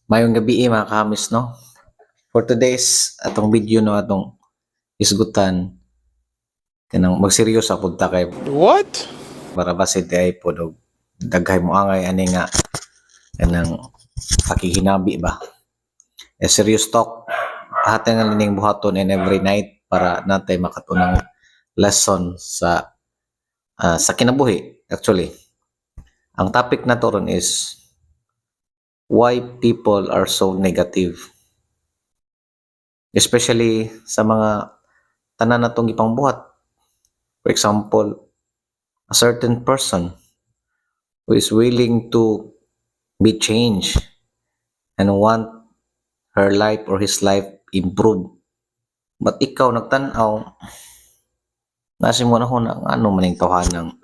Mayong gabi mga kamis, no? For today's atong video no atong isgutan kanang magseryoso pud ta kay What? para basid ay pod og daghay mo angay ani nga kanang pakihinabi ba. Serious talk ahatay nga lining buhaton and every night para natay makatunang lesson sa kinabuhi actually. Ang topic na to ron is why people are so negative. Especially sa mga tanan natong gipangbuhat. For example, a certain person who is willing to be changed and want her life or his life improved. But ikaw nagtanaw, nasi mo na ho na ano maning tawhanang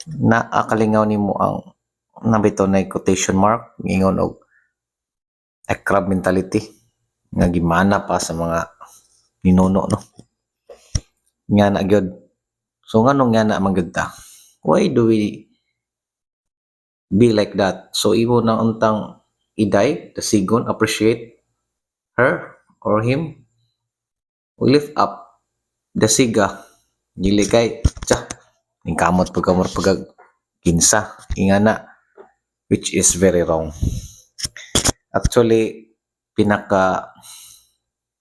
naakalingaw nimo ang nabito na quotation mark ingon og a crab mentality nga gimana pa sa mga ninuno no nga na gyud. So nganong nga na man gyud ta? Why do we be like that? So iwo na untang iday the sigon appreciate her or him. We lift up the siga dili kay tsa ning kamot pag kinsa ingana, which is very wrong. Actually pinaka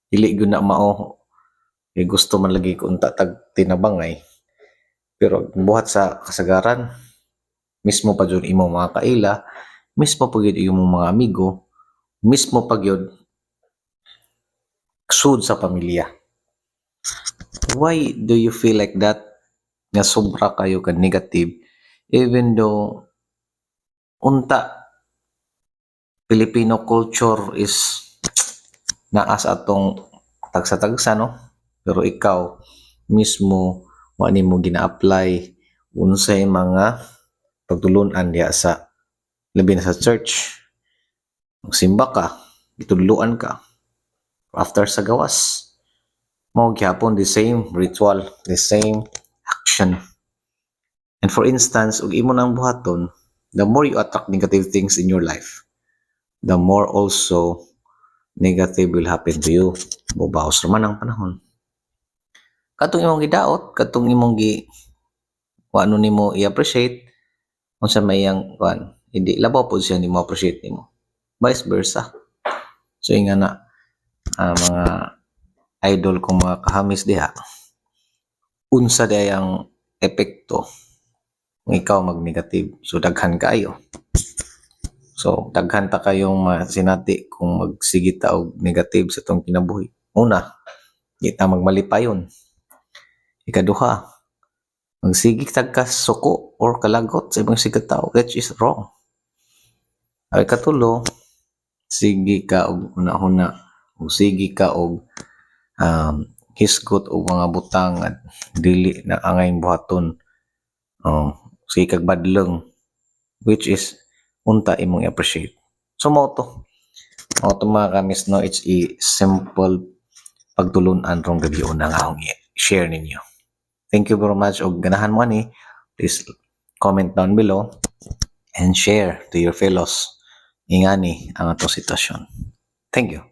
dili gyud na mao kay gusto man lagi ko unta tag tinabangay, pero buhat sa kasagaran mismo pa jud imong mga kaila, mismo pa gyud imong mga amigo, mismo pa gyud sud sa pamilya. Why do you feel like that nga sobra kayo ka negative even though unta Filipino culture is naas atong tagsa-tagsa no, pero ikaw mismo wa nimo gina-apply unsay mga pagtulon-an diha sa labi na sa church. Magsimba ka, itudluan ka, after sa gawas mao gyapon the same ritual, the same action. And for instance, ug imo nang buhaton, the more you attract negative things in your life, the more also negative will happen to you. Bubaos naman ang panahon. Katong imong gidaot, katong imong ano nimo i-appreciate, unsa may iyang kuan, hindi labaw po siya nimo appreciate nimo. Vice versa. So inga na mga idol kong mga kahamis diha, unsa di ang epekto kung ikaw mag-negative. So daghan kaayo. So daghan ta kayong sinati kung magsige ta og negative sa tong kinabuhi. Una, di ta magmalipayon. Ikaduha, magsige tag ka suko or kalagot sa ibang sigataw, which is wrong. Ay katulo, sige ka og una-una, sige ka og hisgot og mga butang at dili na angay buhaton. Sige kag badlong, which is unta imong appreciate. So mao to mga kamis no, it's a simple pagtulon-an rong gabi una nga akong share ninyo. Thank you very much og ganahan mo ni, please comment down below and share to your fellows ingani ang atong sitwasyon. Thank you.